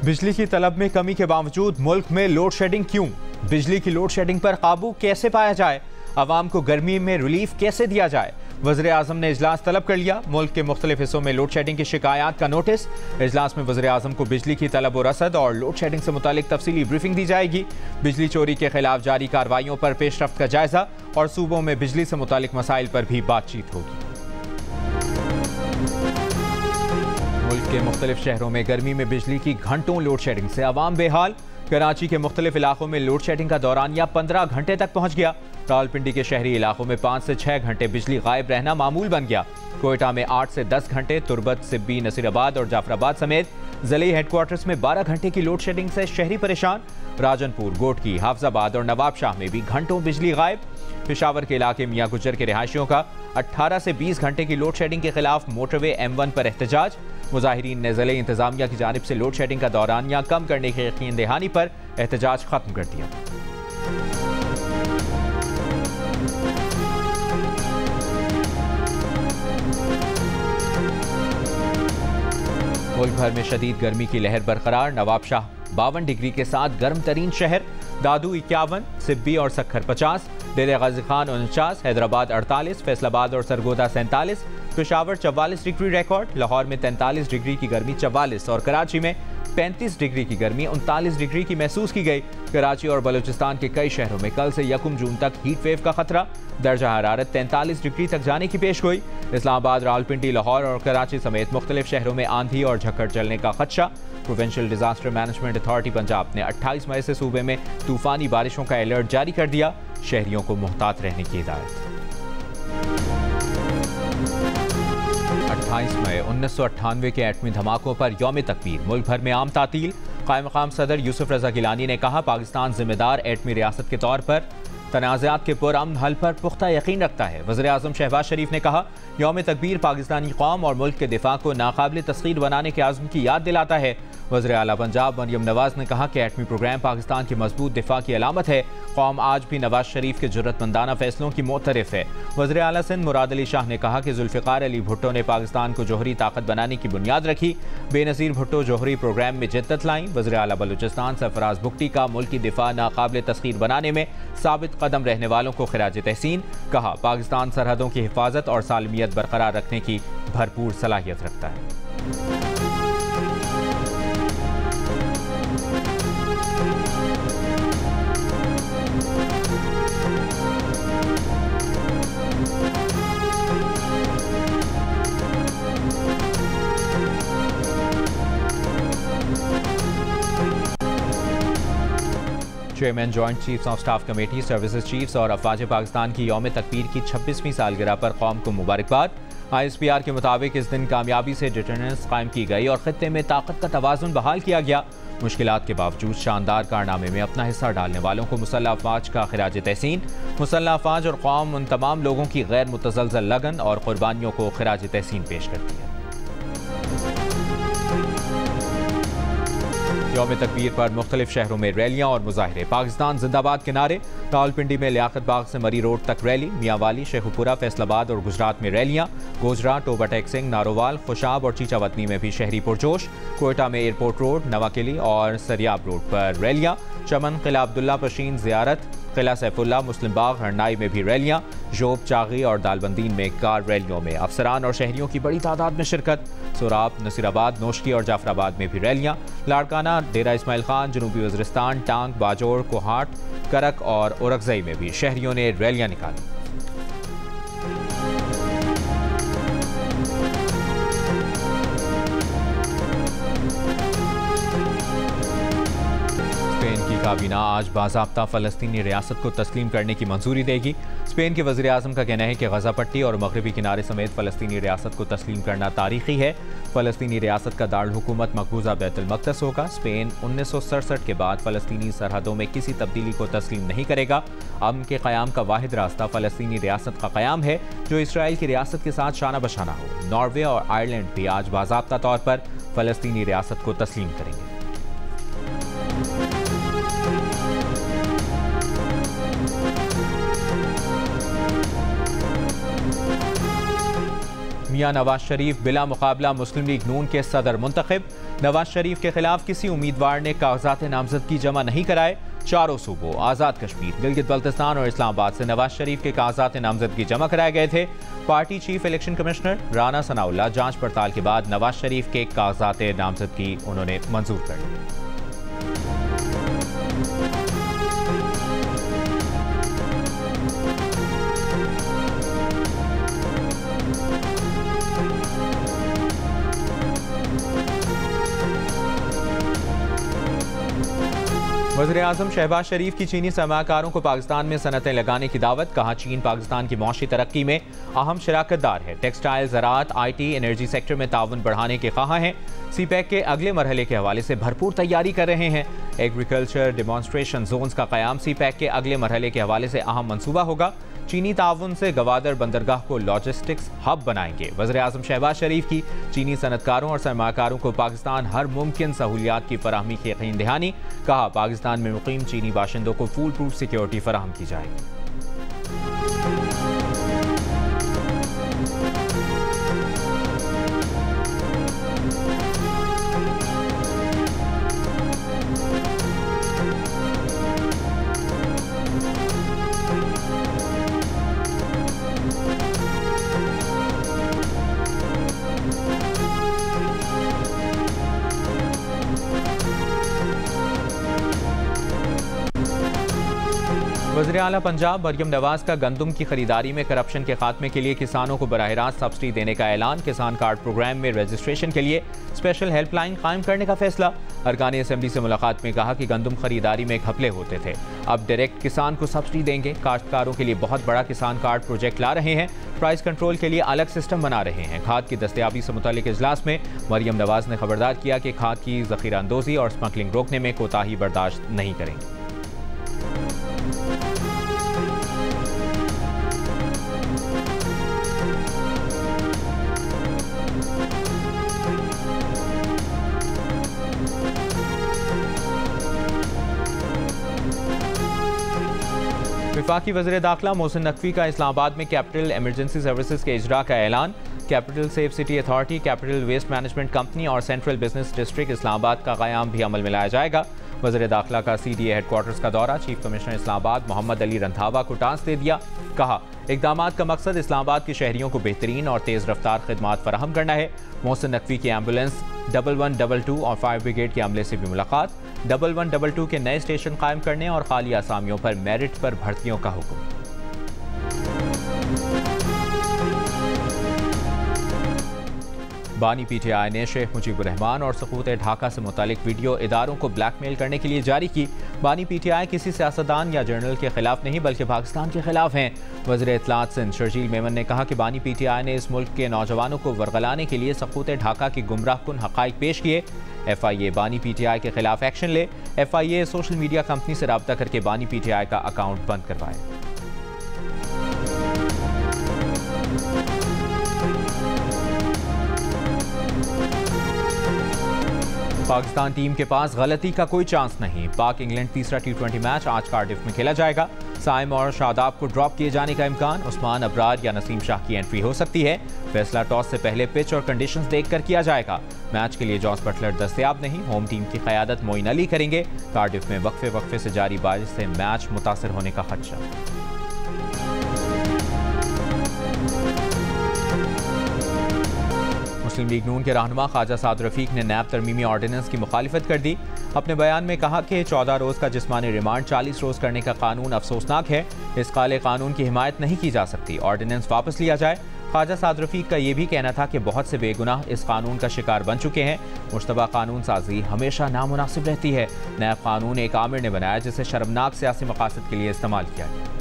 बिजली की तलब में कमी के बावजूद मुल्क में लोड शेडिंग क्यों? बिजली की लोड शेडिंग पर काबू कैसे पाया जाए? अवाम को गर्मी में रिलीफ कैसे दिया जाए? वज़ीर आज़म ने इजलास तलब कर लिया। मुल्क के मुख्तलिफ हिस्सों में लोड शेडिंग की शिकायत का नोटिस। इजलास में वज़ीर आज़म को बिजली की तलब और रसद और लोड शेडिंग से मुतालिक तफसीली ब्रीफिंग दी जाएगी। बिजली चोरी के खिलाफ जारी कार्रवाइयों पर पेशरफ्त का जायजा और सूबों में बिजली से मुतालिक मसाइल पर भी बातचीत होगी। मुल्क के मुख्तलिफ शहरों में गर्मी में बिजली की घंटों लोड शेडिंग से अवाम बेहाल। कराची के मुख्तलिफ इलाकों में लोड शेडिंग का दौरानिया 15 घंटे तक पहुंच गया। रावलपिंडी के शहरी इलाकों में 5 से 6 घंटे बिजली गायब रहना मामूल बन गया। कोयटा में 8 से 10 घंटे, तुरबत, सिब्बी, नसीराबाद और जाफराबाद समेत जिले हेडक्वार्टर्स में 12 घंटे की लोड शेडिंग से शहरी परेशान। राजनपुर, गोटकी, हाफजाबाद और नवाबशाह में भी घंटों बिजली गायब। पेशावर के इलाके मियां गुजर के रिहायशियों का 18 से 20 घंटे की लोड शेडिंग के खिलाफ मोटरवे M1 पर एहतजाज। मुजाहिरीन ने जिले इंतजामिया की जानिब से लोड शेडिंग का दौरानिया कम करने की यकीन दहानी पर एहतजाज खत्म कर दिया। मुल्क भर में शदीद गर्मी की लहर बरकरार। नवाबशाह 52 डिग्री के साथ गर्म तरीन शहर, दादू 51, सिब्बी और सक्खर 50, डेरे गाजी खान 49, हैदराबाद 48, फैसलाबाद और सरगोदा 47, पेशावर 44 डिग्री रिकॉर्ड, लाहौर में 43 डिग्री की गर्मी 44 और कराची में 35 डिग्री की गर्मी 39 डिग्री की महसूस की गई। कराची और बलूचिस्तान के कई शहरों में कल से 1 जून तक हीट वेव का खतरा। दर्जा हरारत 43 डिग्री तक जाने की पेश गोई। इस्लामाबाद, रावलपिंडी, लाहौर और कराची समेत मुख्तलिफ शहरों में आंधी और झक्कड़ चलने का खदशा। Provincial disaster management authority Punjab ने 28 मई से सूबे में तूफानी बारिशों का अलर्ट जारी कर दिया। शहरियों को मुहतात रहने की हिदायत। 28 मई 1998 के एटमी धमाकों पर यौम तकबीर, मुल्क भर में आम तातील। कायम मकाम सदर यूसुफ रजा गिलानी ने कहा, पाकिस्तान जिम्मेदार एटमी रियासत के तौर पर तनाज़ात के पुरअमन हल पर पुख्ता यकीन रखता है। वज़ीर आज़म शहबाज शरीफ ने कहा, यौम तकबीर पाकिस्तानी कौम और मुल्क के दिफा को नाकाबिल तस्खीर बनाने के आज़म की याद दिलाता है। वज़ीर आला पंजाब मरियम नवाज ने कहा कि एटमी प्रोग्राम पाकिस्तान की मजबूत दिफा की अलामत है। कौम आज भी नवाज शरीफ के जुर्रतमंदाना फैसलों की मोतरफ है। वज़ीर आला सिंध मुराद अली शाह ने कहा कि जुल्फ़िकार अली भुट्टो ने पाकिस्तान को जोहरी ताकत बनाने की बुनियाद रखी। बेनज़ीर भुट्टो जोहरी प्रोग्राम में जिद्दत लाई। वज़ीर आला बलूचिस्तान सरफराज बुगटी का मुल्क की दिफा नाकाबिल तस्खीर बनाने में साबित कदम रहने वालों को खिराज तहसीन। कहा, पाकिस्तान सरहदों की हिफाजत और सालमियत बरकरार रखने की भरपूर सलाहियत रखता है। Chairman joint chiefs of staff committee, services chiefs और अफवाज पाकिस्तान की यौम तकबीर की 26वीं सालगिरह पर कौम को मुबारकबाद। ISPR के मुताबिक इस दिन कामयाबी से डिटर्नेंस कायम की गई और खित्ते में ताकत का तवाज़ुन बहाल किया गया। मुश्किलात के बावजूद शानदार कारनामे में अपना हिस्सा डालने वालों को मुसल्लह अफवाज का खिराज तहसीन। मुसल्लह अफवाज और कौम उन तमाम लोगों की गैर मुतज़लज़ल लगन और कुर्बानियों को खिराज तहसीन पेश करती है। यौम तकबीर पर मुख्तलिफ शहरों में रैलियां और मुजाहिरे। पाकिस्तान जिंदाबाद के नारे। रावलपिंडी में लियाकत बाग से मरी रोड तक रैली। मियांवाली, शेखुपुरा, फैसलाबाद और गुजरात में रैलियां। गोजरा, टोबा टेक सिंह, नारोवाल, खुशाब और चीचावतनी में भी शहरी पुरजोश। कोयटा में एयरपोर्ट रोड, नवाकिली और सरियाब रोड पर रैलियां। चमन, किला अब्दुल्ला पशीन ज़ियारत, किला सैफुल्ला, मुस्लिम बाग, हरनाई में भी रैलियां। जोब, चागी और दालबंदीन में कार रैलियों में अफसरान और शहरियों की बड़ी तादाद में शिरकत। सोराब, नसीराबाद, नोशकी और जाफराबाद में भी रैलियां। लाड़काना, डेरा इस्माइल खान, जनूबी वज़ीरिस्तान, टांग, बाजोड़, कोहाट, करक और औरकजई में भी शहरियों ने रैलियां निकाली। काबीना आज बाज़ाब्ता फ़लस्तीनी रियासत को तस्लीम करने की मंजूरी देगी। स्पेन के वज़ीर आज़म का कहना है कि गज़ा पट्टी और मगरबी किनारे समेत फ़लस्तीनी रियासत को तस्लीम करना तारीखी है। फ़लस्तीनी रियासत का दारुल हुकूमत मकबूजा बैतुल मक़दस होगा। स्पेन 1967 के बाद फ़लस्तीनी सरहदों में किसी तब्दीली को तस्लीम नहीं करेगा। अमन के क़याम का वाहिद रास्ता फ़लस्तीनी रियासत का क़याम है जो इसराइल की रियासत के साथ शाना बशाना हो। नॉर्वे और आयरलैंड भी आज बाज़ाब्ता तौर पर फ़लस्तीनी रियासत को तस्लीम करेंगे। मियां नवाज शरीफ बिला मुकाबला मुस्लिम लीग नून के सदर मुंतखब। नवाज शरीफ के खिलाफ किसी उम्मीदवार ने कागजात नामजदगी जमा नहीं कराए। चारों सूबों आज़ाद कश्मीर, गिलगित बल्तिस्तान और इस्लामाबाद से नवाज शरीफ के कागजात नामजदगी जमा कराए गए थे। Party chief election commissioner Rana Sanaullah जांच पड़ताल के बाद नवाज शरीफ के कागजात नामजदगी उन्होंने मंजूर कर ली। वज़ीर-ए-आज़म शहबाज शरीफ की चीनी सरमाकारों को पाकिस्तान में सनतें लगाने की दावत। कहा, चीन पाकिस्तान की मौशी तरक्की में अहम शराकतदार है। टेक्सटाइल, ज़राअत, IT, एनर्जी सेक्टर में ताउन बढ़ाने के ख्वाह हैं। CPEC के अगले मरहले के हवाले से भरपूर तैयारी कर रहे हैं। एग्रीकल्चर डिमॉन्स्ट्रेशन जोन्स का क़याम CPEC के अगले मरहले के हवाले से अहम मनसूबा होगा। चीनी ताउन से गवादर बंदरगाह को लॉजिस्टिक्स हब बनाएंगे। वज़ीर-ए-आज़म शहबाज शरीफ की चीनी सनतकारों और सरमाकारों को पाकिस्तान हर मुमकिन सहूलियात की फराहमी की यकीन दहानी। कहा, पाकिस्तान में मुकीम चीनी बाशिंदों को फुल प्रूफ सिक्योरिटी फराहम की जाएगी। वज़ीर आला पंजाब मरियम नवाज का गंदम की खरीदारी में करप्शन के खात्मे के लिए किसानों को बराह रास्त सब्सिडी देने का ऐलान। किसान कार्ड प्रोग्राम में रजिस्ट्रेशन के लिए स्पेशल हेल्पलाइन कायम करने का फैसला। अरकान असम्बली से मुलाकात में कहा कि गंदम खरीदारी में घपले होते थे, अब डायरेक्ट किसान को सब्सिडी देंगे। काश्तकारों के लिए बहुत बड़ा किसान कार्ड प्रोजेक्ट ला रहे हैं। प्राइस कंट्रोल के लिए अलग सिस्टम बना रहे हैं। खाद की दस्तयाबी से मुतालिक इजलास में मरियम नवाज ने खबरदार किया कि खाद की ज़ख़ीरा अंदोज़ी और स्मगलिंग रोकने में कोताही बर्दाश्त नहीं करेंगे। वफाकी वज़ीर दाखिला मोहसिन नकवी का इस्लामाबाद में कैपिटल इमरजेंसी सर्विसेज के इजरा का ऐलान। Capital safe city authority, capital waste management company और सेंट्रल बिजनेस डिस्ट्रिक्ट इस्लामाबाद का क़याम भी अमल में लाया जाएगा। वज़ीर दाखिला का CDA हेडक्वार्टर्स का दौरा। चीफ कमिश्नर इस्लामाबाद मोहम्मद अली रंधावा को टास्क दे दिया। कहा, इक़दामात का मकसद इस्लामाबाद के शहरियों को बेहतरीन और तेज़ रफ्तार खिदमात फराहम करना है। मोहसिन नकवी की एम्बुलेंस 1122 और फायर ब्रिगेड के अमले से भी मुलाकात। 1122 के नए स्टेशन कायम करने और खाली आसामियों पर मेरिट पर भर्तियों का हुक्म। बानी PTI ने शेख मुजीबुर रहमान और सकूत ढाका से मुतालिक वीडियो इदारों को ब्लैकमेल करने के लिए जारी की। बानी PTI किसी सियासतदान या जर्नल के खिलाफ नहीं बल्कि पाकिस्तान के खिलाफ हैं। वज़ीर इत्तलात सिंध शर्जील मेमन ने कहा कि बानी PTI ने इस मुल्क के नौजवानों को वरगलाने के लिए सकूत ढाका के गुमराह कुन हक़ाइक़ पेश किए। FIA बानी PTI के खिलाफ एक्शन ले। FIA सोशल मीडिया कंपनी से रब्ता करके बानी PTI का अकाउंट बंद करवाए। पाकिस्तान टीम के पास गलती का कोई चांस नहीं। पाक इंग्लैंड तीसरा T20 मैच आज कार्डिफ में खेला जाएगा। साइम और शादाब को ड्रॉप किए जाने का इम्कान। उस्मान अबरार या नसीम शाह की एंट्री हो सकती है। फैसला टॉस से पहले पिच और कंडीशंस देखकर किया जाएगा। मैच के लिए जॉस बटलर दस्तयाब नहीं। होम टीम की क़यादत मोइन अली करेंगे। कार्डिफ में वक्फे से जारी बारिश से मैच मुतासर होने का खदशा। मुस्लिम लीग नून के रहनुमा ख्वाजा साद रफीक ने नैब तरमीमी ऑर्डिनेंस की मुखालिफत कर दी। अपने बयान में कहा कि 14 रोज़ का जिस्मानी रिमांड 40 रोज़ करने का कानून अफसोसनाक है। इस काले कानून की हिमायत नहीं की जा सकती। ऑर्डिनेंस वापस लिया जाए। ख्वाजा साद रफीक का यह भी कहना था कि बहुत से बेगुनाह इस कानून का शिकार बन चुके हैं। मुश्तबा कानून साजी हमेशा नामुनासिब रहती है। नया कानून एक आमिर ने बनाया जिसे शर्मनाक सियासी मकासद के लिए इस्तेमाल किया गया।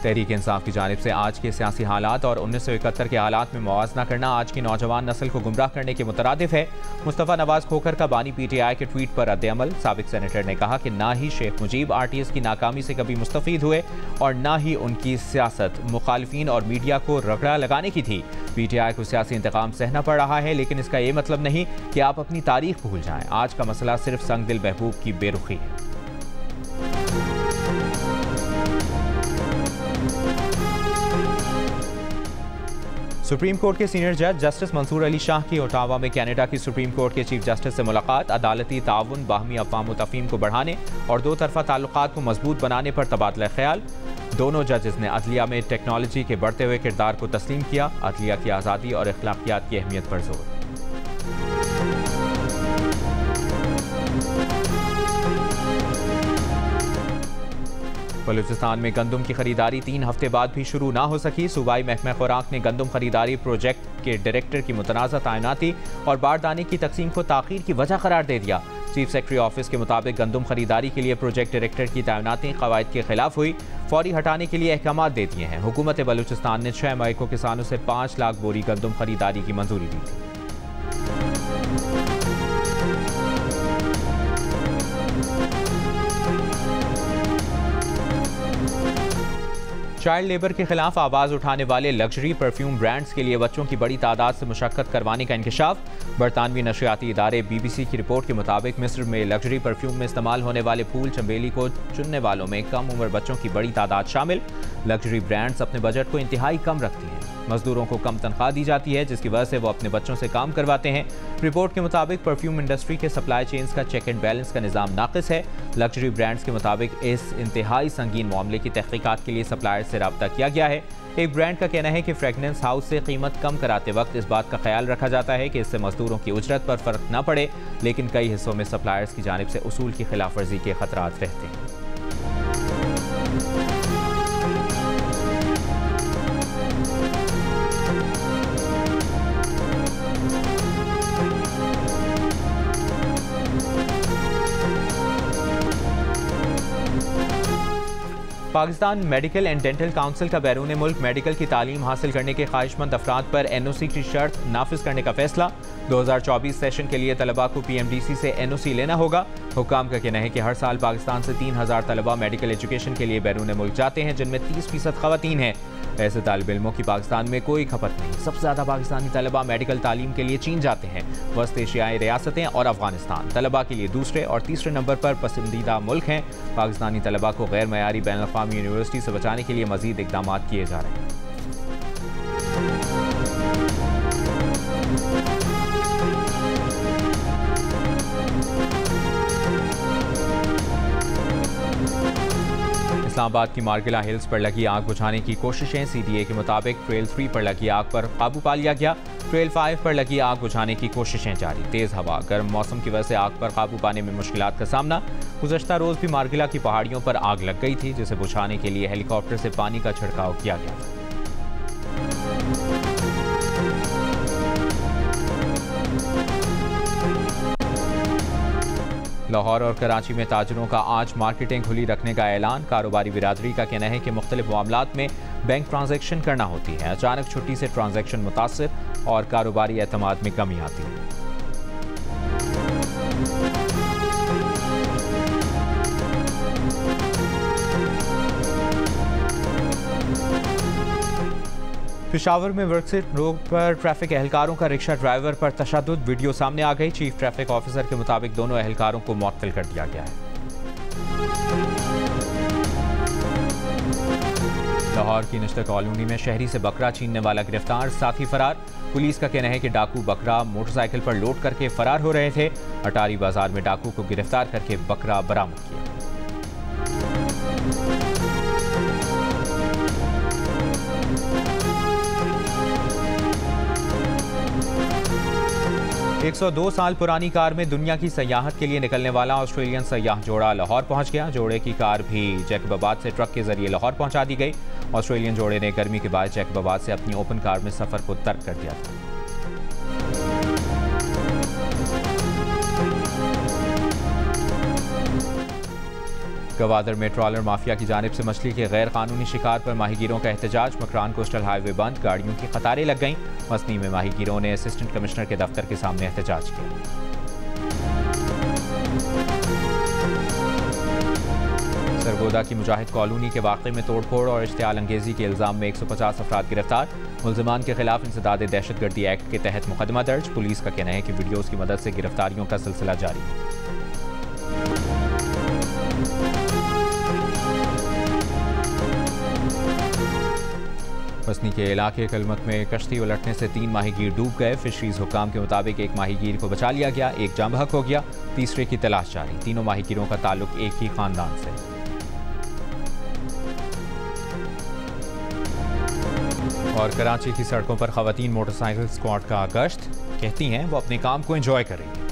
तहरीक इंसाफ की जानिब से आज के सियासी हालात और 1971 के हालात में मुआवजा करना आज की नौजवान नस्ल को गुमराह करने के मुतरादिफ है। मुस्तफ़ा नवाज खोखर का बानी PTI के ट्वीट पर रद्द-ए-अमल। साबिक सेनेटर ने कहा कि ना ही शेख मुजीब RTS की नाकामी से कभी मुस्तफ़ीद हुए और ना ही उनकी सियासत मुखालिफिन और मीडिया को रगड़ा लगाने की थी। PTI को सियासी इंतकाम सहना पड़ रहा है, लेकिन इसका ये मतलब नहीं कि आप अपनी तारीख भूल जाएं। आज का मसला सिर्फ संगदिल महबूब की बेरुखी है। सुप्रीम कोर्ट के सीनियर जज जस्टिस मंसूर अली शाह की ओटावा में कनाडा की सुप्रीम कोर्ट के चीफ जस्टिस से मुलाकात। अदालती ताउन, बाहमी अफ़वाम तफ़हीम को बढ़ाने और दो तरफा ताल्लुकात को मजबूत बनाने पर तबादला ख्याल। दोनों जजेस ने अदलिया में टेक्नोलॉजी के बढ़ते हुए किरदार को तस्लीम किया। अदलिया की आज़ादी और अखलाकियात की अहमियत पर जोर। बलूचिस्तान में गंदम की खरीदारी 3 हफ्ते बाद भी शुरू ना हो सकी। सूबाई महकमा खुराक ने गंदम खरीदारी प्रोजेक्ट के डायरेक्टर की मुतनाज़ा तैनाती और बारदाने की तकसीम को ताख़ीर की वजह करार दे दिया। चीफ सेक्रेटरी ऑफिस के मुताबिक गंदम खरीदारी के लिए प्रोजेक्ट डायरेक्टर की तैनाती क़वायद के खिलाफ हुई। फौरी हटाने के लिए अहकाम दे दिए हैं। हुकूमत बलूचिस्तान ने 6 मई को किसानों से 5 लाख बोरी गंदम खरीदारी की मंजूरी दी थी। चाइल्ड लेबर के खिलाफ आवाज उठाने वाले लग्जरी परफ्यूम ब्रांड्स के लिए बच्चों की बड़ी तादाद से मुशक्कत करवाने का इंकशाफ। बरतानवी नशरियाती इदारे BBC की रिपोर्ट के मुताबिक मिस्र में लग्जरी परफ्यूम में इस्तेमाल होने वाले फूल चमेली को चुनने वालों में कम उम्र बच्चों की बड़ी तादाद शामिल। लग्जरी ब्रांड्स अपने बजट को इंतहाई कम रखती हैं। मजदूरों को कम तनख्वाह दी जाती है, जिसकी वजह से वो अपने बच्चों से काम करवाते हैं। रिपोर्ट के मुताबिक परफ्यूम इंडस्ट्री के सप्लाई चेन्स का चेक एंड बैलेंस का निज़ाम नाक़िस है। लग्जरी ब्रांड्स के मुताबिक इस इंतहाई संगीन मामले की तहकीकात के लिए सप्लायर से रब्ता किया गया है। एक ब्रांड का कहना है कि फ्रेगनेंस हाउस से कीमत कम कराते वक्त इस बात का ख्याल रखा जाता है कि इससे मजदूरों की उजरत पर फर्क न पड़े, लेकिन कई हिस्सों में सप्लायर्स की जानिब से उसूल की खिलाफ वर्जी के खतरात रहते हैं। Pakistan medical and dental council का बैरून मुल्क मेडिकल की तालीम हासिल करने के ख्वाहिशमंद अफराद पर NOC की शर्त नाफिज करने का फैसला। 2024 सेशन के लिए तलबा को PMDC से NOC लेना होगा। हुक्काम का कहना है कि हर साल पाकिस्तान से 3000 तलबा मेडिकल एजुकेशन के लिए बैरून मुल्क जाते हैं, जिनमें 30% खवातीन हैं। ऐसे तालिब इल्मों की पाकिस्तान में कोई खपत नहीं। सबसे ज़्यादा पाकिस्तानी तलबा मेडिकल तालीम के लिए चीन जाते हैं। वस्त एशियाई रियासतें और अफगानिस्तान तलबा के लिए दूसरे और तीसरे नंबर पर पसंदीदा मुल्क हैं। पाकिस्तानी तलबा को गैर मयारी बैन अक़वामी यूनिवर्सिटी से बचाने के लिए मज़ीद इक़दाम किए जा रहे हैं। इस्लामाबाद की मार्गिला हिल्स पर लगी आग बुझाने की कोशिशें। CDA के मुताबिक ट्रेल 3 पर लगी आग पर काबू पा लिया गया। ट्रेल 5 पर लगी आग बुझाने की कोशिशें जारी। तेज़ हवा, गर्म मौसम की वजह से आग पर काबू पाने में मुश्किलात का सामना। गुज़श्ता रोज़ भी मार्गिला की पहाड़ियों पर आग लग गई थी, जिसे बुझाने के लिए हेलीकॉप्टर से पानी का छिड़काव किया गया था। लाहौर और कराची में ताजरों का आज मार्केटें खुली रखने का ऐलान। कारोबारी बिरादरी का कहना है कि मुख्तलिफ मामलात में बैंक ट्रांजैक्शन करना होती है। अचानक छुट्टी से ट्रांजैक्शन मुतासिर और कारोबारी एतमाद में कमी आती है। पेशावर में वर्कसेट रोड पर ट्रैफिक एहलकारों का रिक्शा ड्राइवर पर तशद्दुद, वीडियो सामने आ गई। चीफ ट्रैफिक ऑफिसर के मुताबिक दोनों एहलकारों को मुअत्तल कर दिया गया है। लाहौर की निश्तर कॉलोनी में शहरी से बकरा छीनने वाला गिरफ्तार, साथी फरार। पुलिस का कहना है कि डाकू बकरा मोटरसाइकिल पर लोड करके फरार हो रहे थे। अटारी बाजार में डाकू को गिरफ्तार करके बकरा बरामद किया। एक 102 साल पुरानी कार में दुनिया की सयाहत के लिए निकलने वाला ऑस्ट्रेलियन सयाह जोड़ा लाहौर पहुंच गया। जोड़े की कार भी जैकबाबाद से ट्रक के जरिए लाहौर पहुंचा दी गई। ऑस्ट्रेलियन जोड़े ने गर्मी के बाद जैकबाबाद से अपनी ओपन कार में सफर को तर्क कर दिया था। गवादर में ट्रॉलर माफिया की जानिब से मछली के गैर कानूनी शिकार पर माहीगीरों का एहतजाज। मकरान कोस्टल हाईवे बंद, गाड़ियों की कतारें लग गईं। मसनी में माहीगीरों ने असिस्टेंट कमिश्नर के दफ्तर के सामने एहतजाज किया। सरगोदा की मुजाहिद कॉलोनी के वाक़े में तोड़फोड़ और इश्तियाल अंगेजी के इल्ज़ाम में 150 अफराद गिरफ्तार। मुल्ज़िमान के खिलाफ इंसदाद दहशतगर्दी एक्ट के तहत मुकदमा दर्ज। पुलिस का कहना है कि वीडियोज़ की मदद से गिरफ्तारियों का सिलसिला जारी है। मसनी के इलाके कलमत में कश्ती उलटने से 3 माहीगीर डूब गए। फिशरीज हुकाम के मुताबिक एक माहीगीर को बचा लिया गया, एक जाँ बहक हो गया, तीसरे की तलाश जारी। तीनों माहीगीरों का ताल्लुक एक ही खानदान से। और कराची की सड़कों पर खवातीन मोटरसाइकिल स्क्वाड का गश्त, कहती हैं वो अपने काम को एंजॉय करेंगी।